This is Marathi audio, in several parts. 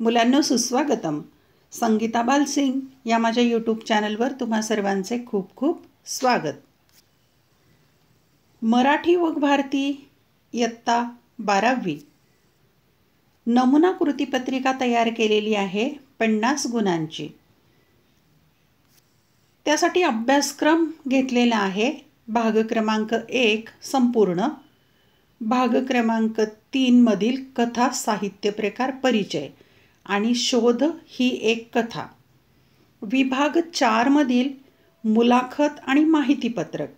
मुलांनो सुस्वागतम. संगीता बालसिंग या माझ्या यूट्यूब चॅनलवर तुम्हा सर्वांचे खूप खूप स्वागत. मराठी व भारती इयत्ता 12वी नमुना कृतीपत्रिका तयार केलेली आहे 50 गुणांची. त्यासाठी अभ्यासक्रम घेतलेला आहे. भाग क्रमांक 1 संपूर्ण, भाग क्रमांक 3 मधील कथा साहित्य प्रकार परिचय आणि शोध ही एक कथा, विभाग 4 मधील मुलाखत आणि माहितीपत्रक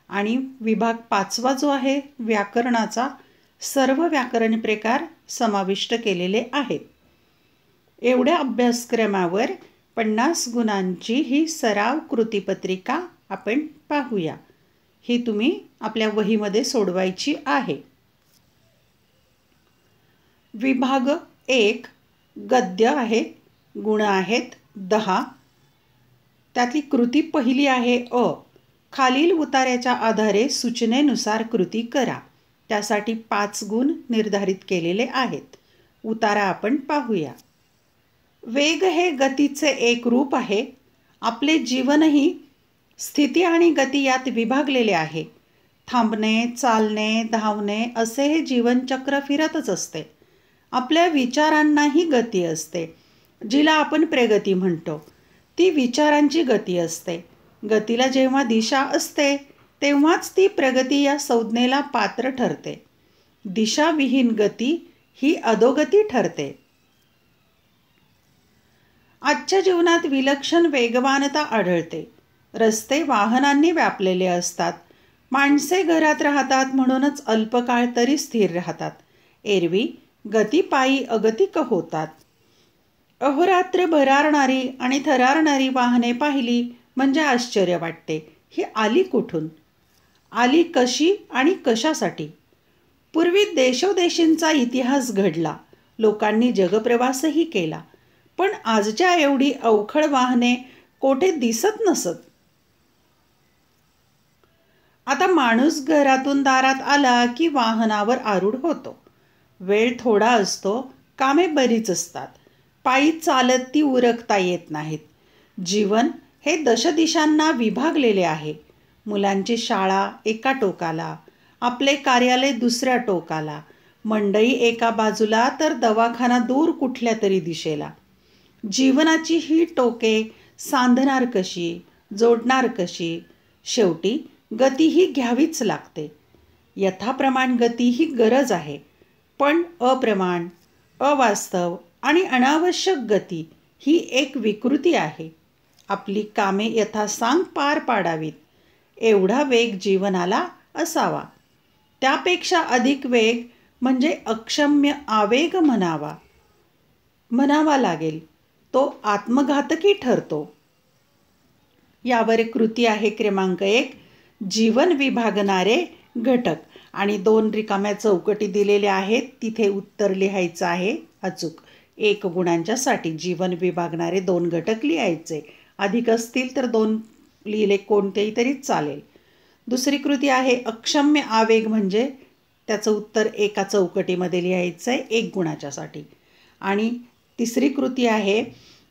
आणि विभाग 5वा जो आहे व्याकरणाचा सर्व व्याकरण प्रकार समाविष्ट केलेले आहेत. एवढ्या अभ्यासक्रमावर 50 गुणांची ही सराव कृतीपत्रिका आपण पाहूया. ही तुम्ही आपल्या वहीमध्ये सोडवायची आहे. विभाग 1 गद्य आहे. गुण आहेत 10. त्यातली कृती पहिली आहे अ. खालील उतार्याच्या आधारे सूचनेनुसार कृती करा. त्यासाठी 5 गुण निर्धारित केलेले आहेत. उतारा आपण पाहूया. वेग हे गतीचे एक रूप आहे. आपले जीवनही स्थिती आणि गती यात विभागलेले आहे. थांबणे, चालणे, धावणे असे हे जीवनचक्र फिरतच असते. आपल्या विचारांनाही गती असते, जिला आपण प्रगती म्हणतो. ती विचारांची गती असते. गतीला जेव्हा दिशा असते तेव्हाच ती प्रगती या संज्ञेला पात्र ठरते. दिशाविहीन गती ही अधोगती ठरते. आजच्या जीवनात विलक्षण वेगवानता आढळते. रस्ते वाहनांनी व्यापलेले असतात. माणसे घरात राहतात म्हणूनच अल्पकाळ तरी स्थिर राहतात. एरवी गतीपायी अगतिक होतात. अहोरात्र भरारणारी आणि थरारणारी वाहने पाहिली म्हणजे आश्चर्य वाटते. ही आली कुठून? आली कशी आणि कशासाठी? पूर्वी देशोदेशींचा इतिहास घडला. लोकांनी जगप्रवासही केला. पण आजच्या एवढी अवखळ वाहने कोठे दिसत नसत. आता माणूस घरातून दारात आला की वाहनावर आरूढ होतो. वेळ थोडा असतो, कामे बरीच असतात. पायी चालत ती उरकता येत नाहीत. जीवन हे दशदिशांना विभागलेले आहे. मुलांची शाळा एका टोकाला, आपले कार्यालय दुसऱ्या टोकाला, मंडई एका बाजूला तर दवाखाना दूर कुठल्या तरी दिशेला. जीवनाची ही टोके सांधणार कशी, जोडणार कशी? शेवटी गती ही घ्यावीच लागते. यथाप्रमाण गती ही गरज आहे. पण अप्रमाण, अवास्तव आणि अनावश्यक गती ही एक विकृती आहे. आपली कामे यथासांग पार पाडावीत एवढा वेग जीवनाला असावा. त्यापेक्षा अधिक वेग म्हणजे अक्षम्य आवेग म्हणावा लागेल. तो आत्मघातकी ठरतो. यावर कृती आहे क्रमांक 1 जीवन विभागणारे घटक आणि 2 रिकाम्या चौकटी दिलेल्या आहेत. तिथे उत्तर लिहायचं आहे अचूक. 1 गुणांच्यासाठी जीवन विभागणारे 2 घटक लिहायचे. अधिक असतील तर 2 लिहिले कोणतेही तरी चालेल. दुसरी कृती आहे अक्षम्य आवेग म्हणजे त्याचं उत्तर एका चौकटीमध्ये लिहायचं आहे 1 गुणाच्यासाठी. आणि तिसरी कृती आहे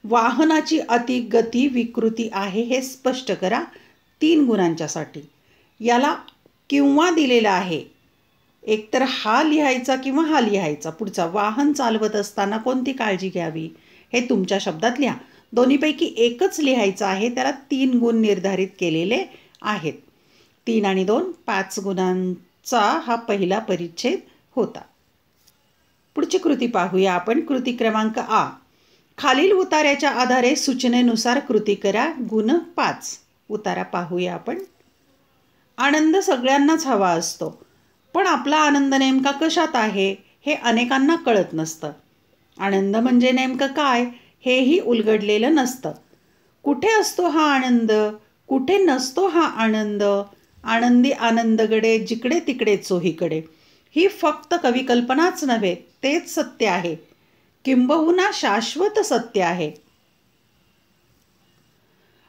वाहनाची अतिगती विकृती आहे हे स्पष्ट करा 3 गुणांच्यासाठी. याला किंवा दिलेला आहे. एकतर हा लिहायचा किंवा हा लिहायचा. पुढचा वाहन चालवत असताना कोणती काळजी घ्यावी हे तुमच्या शब्दात लिहा. दोन्हीपैकी एकच लिहायचं आहे. त्याला 3 गुण निर्धारित केलेले आहेत. 3 आणि 2 5 गुणांचा हा पहिला परिच्छेद होता. पुढची कृती पाहूया आपण. कृती क्रमांक आ. खालील उतार्याच्या आधारे सूचनेनुसार कृती करा. गुण 5. उतारा पाहूया आपण. आनंद सगळ्यांनाच हवा असतो, पण आपला आनंद नेमका कशात आहे हे अनेकांना कळत नसतं. आनंद म्हणजे नेमकं काय हेही उलगडलेलं नसतं. कुठे असतो हा आनंद, कुठे नसतो हा आनंद? आनंदी आनंदगडे जिकडे तिकडे चोहीकडे. ही फक्त कविकल्पनाच नव्हे, तेच सत्य आहे. किंबहुना शाश्वत सत्य आहे.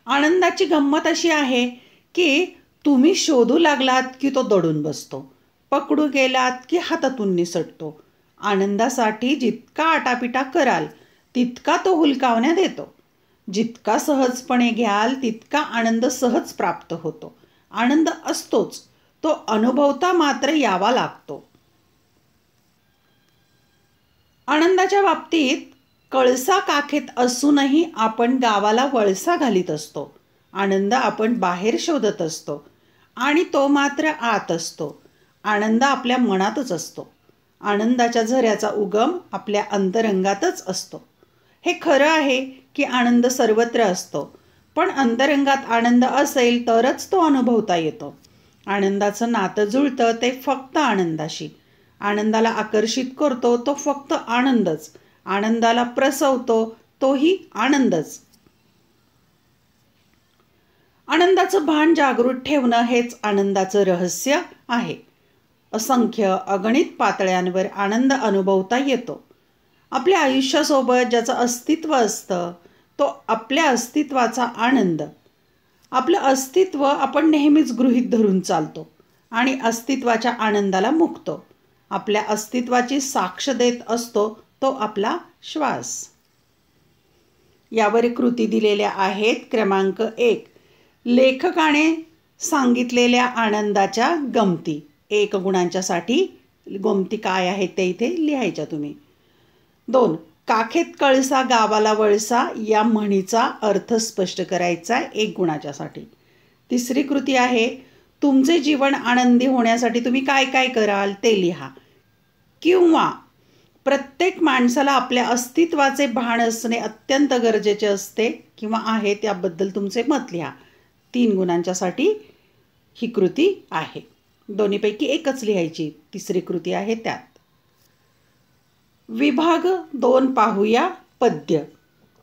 आनंदाची गंमत अशी आहे की तुम्ही शोधू लागलात की तो दडून बसतो, पकडू गेलात की हातातून निसटतो. आनंदासाठी जितका आटापिटा कराल तितका तो हुलकावण्यात येतो. जितका सहजपणे घ्याल तितका आनंद सहज प्राप्त होतो. आनंद असतोच, तो अनुभवता मात्र यावा लागतो. आनंदाच्या बाबतीत कळसा काखेत असूनही आपण गावाला वळसा घालीत असतो. आनंद आपण बाहेर शोधत असतो आणि तो मात्र आत असतो. आनंद आपल्या मनातच असतो. आनंदाच्या झऱ्याचा उगम आपल्या अंतरंगातच असतो. हे खरं आहे की आनंद सर्वत्र असतो, पण अंतरंगात आनंद असेल तरच तो अनुभवता येतो. आनंदाचं नातं जुळतं ते फक्त आनंदाशी. आनंदाला आकर्षित करतो तो फक्त आनंदच. आनंदाला प्रसवतो तोही आनंदच. आनंदाचं भान जागृत ठेवणं हेच आनंदाचं रहस्य आहे. असंख्य अगणित पातळ्यांवर आनंद अनुभवता येतो. आपल्या आयुष्यासोबत ज्याचं अस्तित्व असतं तो आपल्या अस्तित्वाचा आनंद. आपलं अस्तित्व आपण नेहमीच गृहीत धरून चालतो आणि अस्तित्वाच्या आनंदाला मुकतो. आपल्या अस्तित्वाची साक्ष देत असतो तो आपला श्वास. यावर कृती दिलेल्या आहेत. क्रमांक 1, लेखकाने सांगितलेल्या आनंदाच्या गमती. 1 गुणांच्यासाठी गमती काय आहेत ते इथे लिहायच्या तुम्ही. 2, काखेत कळसा गावाला वळसा या म्हणीचा अर्थ स्पष्ट करायचा 1 गुणाच्यासाठी. 3री कृती आहे, तुमचे जीवन आनंदी होण्यासाठी तुम्ही काय काय कराल ते लिहा. किंवा प्रत्येक माणसाला आपल्या अस्तित्वाचे भान असणे अत्यंत गरजेचे असते किंवा आहे त्याबद्दल तुमचे मत लिहा. 3 गुणांच्यासाठी ही कृती आहे. दोन्हीपैकी एकच लिहायची. 3री कृती आहे त्यात. विभाग 2 पाहूया. पद्य.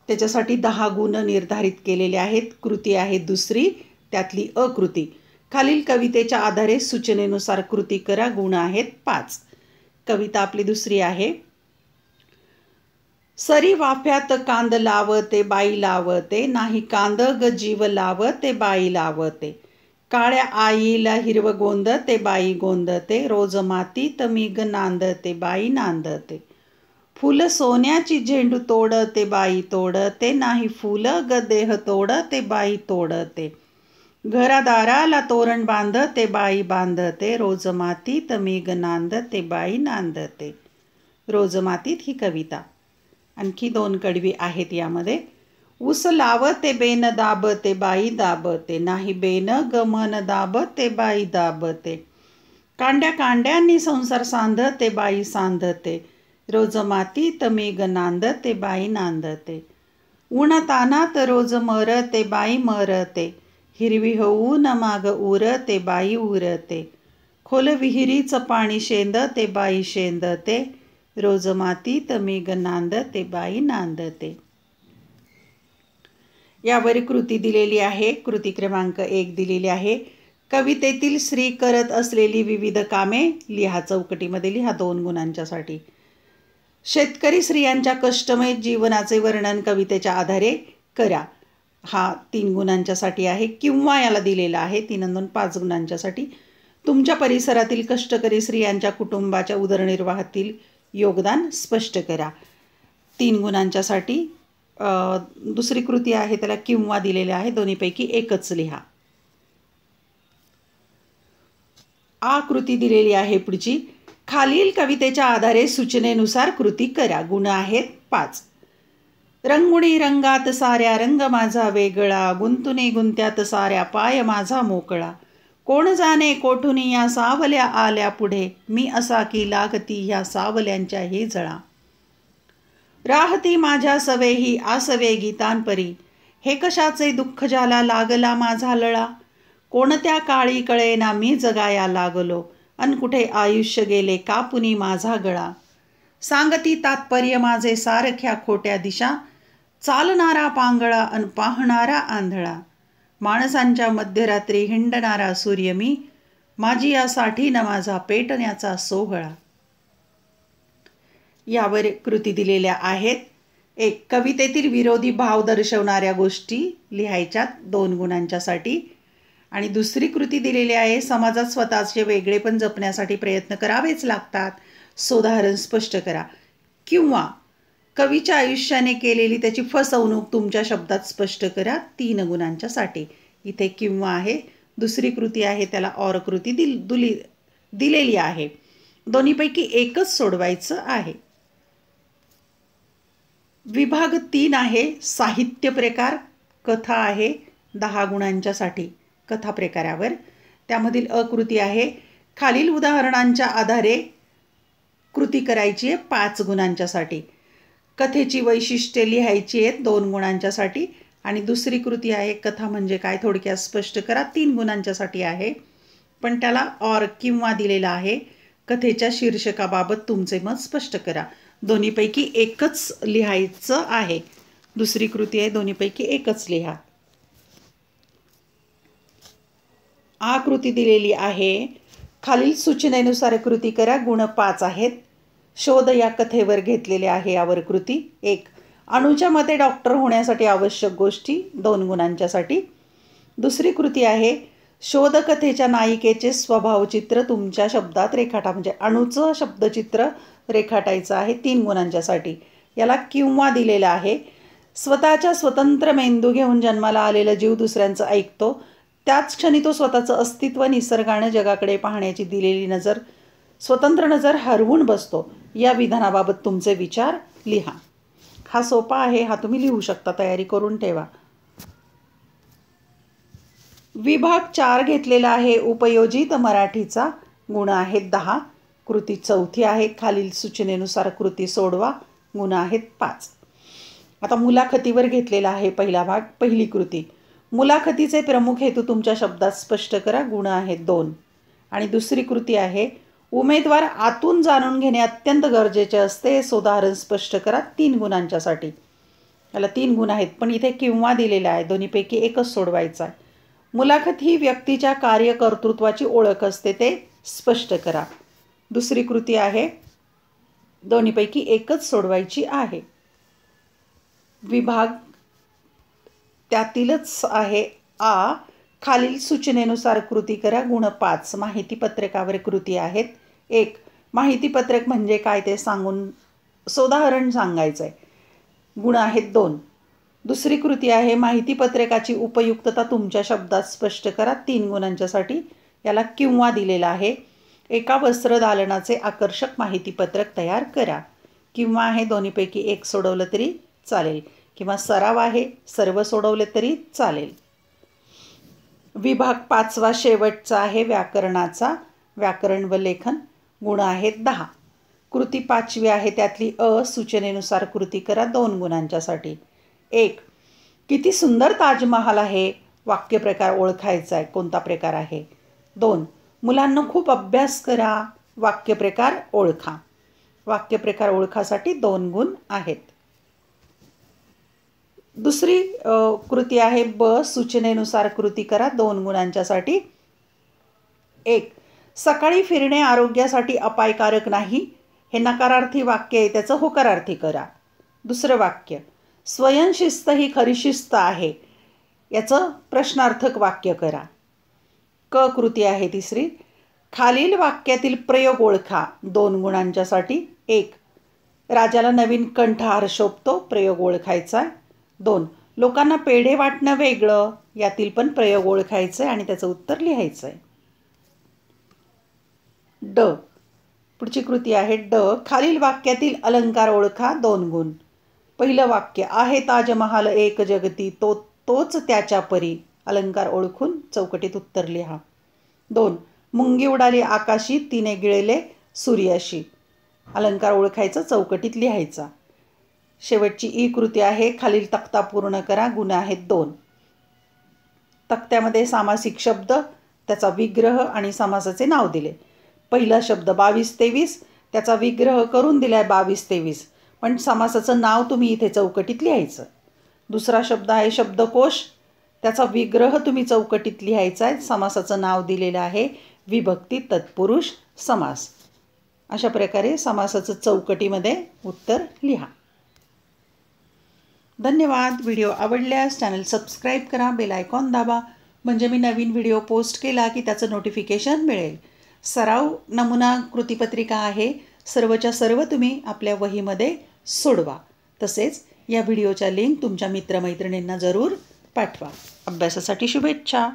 त्याच्यासाठी 10 गुण निर्धारित केलेले आहेत. कृती आहे 2री, त्यातली अकृती. खालील कवितेच्या आधारे सूचनेनुसार कृती करा. गुण आहेत 5. कविता आपली 2री आहे. सरी वाफ्यात कांद लावते बाई लावते, नाही कांद ग जीव लावते बाई लावते. काळ्या आईला हिरव गोंदते बाई गोंदते, रोज मातीत मी ग नांदते बाई नांदते. फुल सोन्याची झेंडू तोडते बाई तोडते, नाही फुल ग देह तोडते बाई तोडते. घरादाराला तोरण बांधते बाई बांधते, रोज मातीत मी ग नांदते बाई नांदते. रोज मातीत ही कविता. आणखी 2 कडवी आहेत यामध्ये. ऊस लावते बेन दाबते बाई दाबते, नाही बेन ग मन दाबते बाई दाबते. कांड्या कांड्यांनी संसार सांधते बाई सांधते, रोज मातीत मी ग नांदते बाई नांदते. उन्हातानात रोज मरते बाई मरते, हिरवी होऊन माग उरते बाई उरते. खोल विहिरीचं पाणी शेंदते बाई शेंदते, रोज मातीत मी ग नांदते बाई नांदते. यावर कृती दिलेली आहे. कृती क्रमांक 1 दिलेली आहे. कवितेतील स्त्री करत असलेली विविध कामे लिहा. चौकटीमध्ये लिहा 2 गुणांच्यासाठी. शेतकरी स्त्रियांच्या कष्टमय जीवनाचे वर्णन कवितेच्या आधारे करा. हा 3 गुणांच्यासाठी आहे. किंवा याला दिलेला आहे 3 आणि 2 5 गुणांच्यासाठी. तुमच्या परिसरातील कष्टकरी स्त्रियांच्या कुटुंबाच्या उदरनिर्वाहातील योगदान स्पष्ट करा. 3 गुणांच्यासाठी. 2री कृती आहे त्याला किंवा दिलेले आहे. दोन्हीपैकी एकच लिहा. आकृती दिलेली आहे पुढची. खालील कवितेच्या आधारे सूचनेनुसार कृती करा. गुण आहेत 5. रंगुणी रंगात साऱ्या रंग माझा वेगळा, गुंतुने गुंत्यात साऱ्या पाय माझा मोकळा. कोण जाणे कोठुनी या सावल्या आल्या पुढे, मी असा की लागती ह्या सावल्यांच्या हे जळा. राहती माझ्या सवेही आसवे गीतांपरी, हे कशाचे दुःख ज्याला लागला माझा लळा. कोणत्या काळी कळेना मी जगाया लागलो, अन कुठे आयुष्य गेले कापुनी माझा गळा. सांगती तात्पर्य माझे सारख्या खोट्या दिशा, चालणारा पांगळा अन पाहणारा आंधळा. माणसांच्या मध्यरात्री हिंडणारा सूर्य मी, माझी यासाठी न माझा पेटण्याचा सोहळा. यावर कृती दिलेल्या आहेत. 1. कवितेतील विरोधी भाव दर्शवणाऱ्या गोष्टी लिहायच्यात 2 गुणांच्यासाठी. आणि 2री कृती दिलेली आहे. समाजात स्वतःचे वेगळेपण जपण्यासाठी प्रयत्न करावेच लागतात. सोदाहरण स्पष्ट करा. किंवा कवीच्या आयुष्याने केलेली त्याची फसवणूक तुमच्या शब्दात स्पष्ट करा 3 गुणांच्यासाठी. इथे किंवा आहे. दुसरी कृती आहे त्याला और कृती दिलेली आहे. दोन्हीपैकी एकच सोडवायचं आहे. विभाग 3 आहे साहित्य प्रकार. कथा आहे 10 गुणांच्यासाठी कथा प्रकारावर. त्यामधील अकृती आहे खालील उदाहरणांच्या आधारे कृती करायची आहे 5 गुणांच्यासाठी. कथेची वैशिष्ट्ये लिहायची आहेत 2 गुणांच्यासाठी. आणि दुसरी कृती आहे कथा म्हणजे काय थोडक्यात स्पष्ट करा 3 गुणांच्यासाठी आहे. पण त्याला और किंवा दिलेला आहे. कथेच्या शीर्षकाबाबत तुमचे मत स्पष्ट करा. दोन्हीपैकी एकच लिहायचं आहे. दुसरी कृती आहे दोन्हीपैकी एकच लिहा. आकृती दिलेली आहे. खालील सूचनेनुसार कृती करा. गुण 5 आहेत. शोध या कथेवर घेतलेले आहे यावर कृती. 1. अणूच्या मते डॉक्टर होण्यासाठी आवश्यक गोष्टी 2 गुणांच्यासाठी. दुसरी कृती आहे शोधकथेच्या नायिकेचे स्वभावचित्र तुमच्या शब्दात रेखाटा. म्हणजे अणूचं शब्दचित्र रेखाटायचं आहे 3 गुणांच्यासाठी. याला किंवा दिलेला आहे. स्वतःच्या स्वतंत्र मेंदू घेऊन जन्माला आलेला जीव दुसऱ्यांचं ऐकतो. त्याच क्षणी तो स्वतःचं अस्तित्व निसर्गाने जगाकडे पाहण्याची दिलेली नजर स्वतंत्र नजर हरवून बसतो. या विधानाबाबत तुमचे विचार लिहा. हा सोपा आहे. हा तुम्ही लिहू शकता. तयारी करून ठेवा. विभाग 4 घेतलेला आहे उपयोजित मराठीचा. गुण आहेत 10. कृती चौथी आहे. खालील सूचनेनुसार कृती सोडवा. गुण आहेत 5. आता मुलाखतीवर घेतलेला आहे पहिला भाग. पहिली कृती मुलाखतीचे प्रमुख हेतू तुमच्या शब्दात स्पष्ट करा. गुण आहेत 2. आणि दुसरी कृती आहे उमेदवार आतून जाणून घेणे अत्यंत गरजेचे असते हे उदाहरण स्पष्ट करा 3 गुणांच्यासाठी. याला 3 गुण आहेत पण इथे किंवा दिलेला आहे. दोन्हीपैकी एकच सोडवायचा आहे. मुलाखत ही व्यक्तीच्या कार्यकर्तृत्वाची ओळख असते ते स्पष्ट करा. दुसरी कृती आहे दोन्हीपैकी एकच सोडवायची आहे. विभाग त्यातीलच आहे आ. खालील सूचनेनुसार कृती करा. गुण 5. माहितीपत्रकावर कृती आहेत. 1. माहितीपत्रक म्हणजे काय ते सांगून सोदाहरण सांगायचं आहे. गुण आहेत 2. दुसरी कृती आहे माहितीपत्रकाची उपयुक्तता तुमच्या शब्दात स्पष्ट करा 3 गुणांच्यासाठी. याला किंवा दिलेला आहे. एका वस्त्रदालनाचे आकर्षक माहितीपत्रक तयार करा. किंवा आहे दोन्हीपैकी एक सोडवलं तरी चालेल किंवा सराव आहे सर्व सोडवले तरी चालेल. विभाग 5वा शेवटचा आहे व्याकरणाचा. व्याकरण व लेखन. गुण आहेत 10. कृती 5वी आहे त्यातली अ. सूचनेनुसार कृती करा 2 गुणांच्यासाठी. 1. किती सुंदर ताजमहाल आहे. वाक्यप्रकार ओळखायचा आहे कोणता प्रकार आहे. 2. मुलांना खूप अभ्यास करा. वाक्यप्रकार ओळखा. वाक्यप्रकार ओळखासाठी 2 गुण आहेत. दुसरी कृती आहे ब. सूचनेनुसार कृती करा 2 गुणांच्यासाठी. 1. सकाळी फिरणे आरोग्यासाठी अपायकारक नाही. हे नकारार्थी वाक्य आहे त्याचं होकारार्थी करा. दुसरं वाक्य स्वयंशिस्त ही खरी शिस्त आहे. याचं प्रश्नार्थक वाक्य करा. क कृती आहे तिसरी. खालील वाक्यातील प्रयोग ओळखा 2 गुणांच्यासाठी. 1. राजाला नवीन कंठहार शोभतो. प्रयोग ओळखायचा. 2. लोकांना पेढे वाटणं वेगळं. यातील पण प्रयोग ओळखायचं आहे आणि त्याचं उत्तर लिहायचं आहे. ड. पुढची कृती आहे ड. खालील वाक्यातील अलंकार ओळखा 2 गुण. पहिलं वाक्य आहे ताजमहाल एक जगती तोच त्याच्या परी. अलंकार ओळखून चौकटीत उत्तर लिहा. 2. मुंगी उडाली आकाशी तिने गिळले सूर्याशी. अलंकार ओळखायचा चौकटीत लिहायचा. शेवटची ई कृती आहे खालील तक्ता पूर्ण करा. गुण आहेत 2. तक्त्यामध्ये सामासिक शब्द त्याचा विग्रह आणि समासाचे नाव दिले. पहिला शब्द 22-23 त्याचा विग्रह करून दिलाय 22-23 पण समासाचं नाव तुम्ही इथे चौकटीत लिहायचं. दुसरा शब्द आहे शब्दकोश. त्याचा विग्रह तुम्ही चौकटीत लिहायचा आहे. समासाचं नाव दिलेलं आहे विभक्ती तत्पुरुष समास. अशा प्रकारे समासाचं चौकटीमध्ये उत्तर लिहा. धन्यवाद. व्हिडिओ आवडल्यास चॅनल सबस्क्राईब करा. बेल आयकॉन दाबा म्हणजे मी नवीन व्हिडिओ पोस्ट केला की त्याचं नोटिफिकेशन मिळेल. सराव नमुना कृतीपत्रिका आहे. सर्वच्या सर्व तुम्ही आपल्या वहीमध्ये सोडवा. तसेच या व्हिडिओच्या लिंक तुमच्या मित्रमैत्रिणींना जरूर पाठवा. अभ्यासासाठी शुभेच्छा.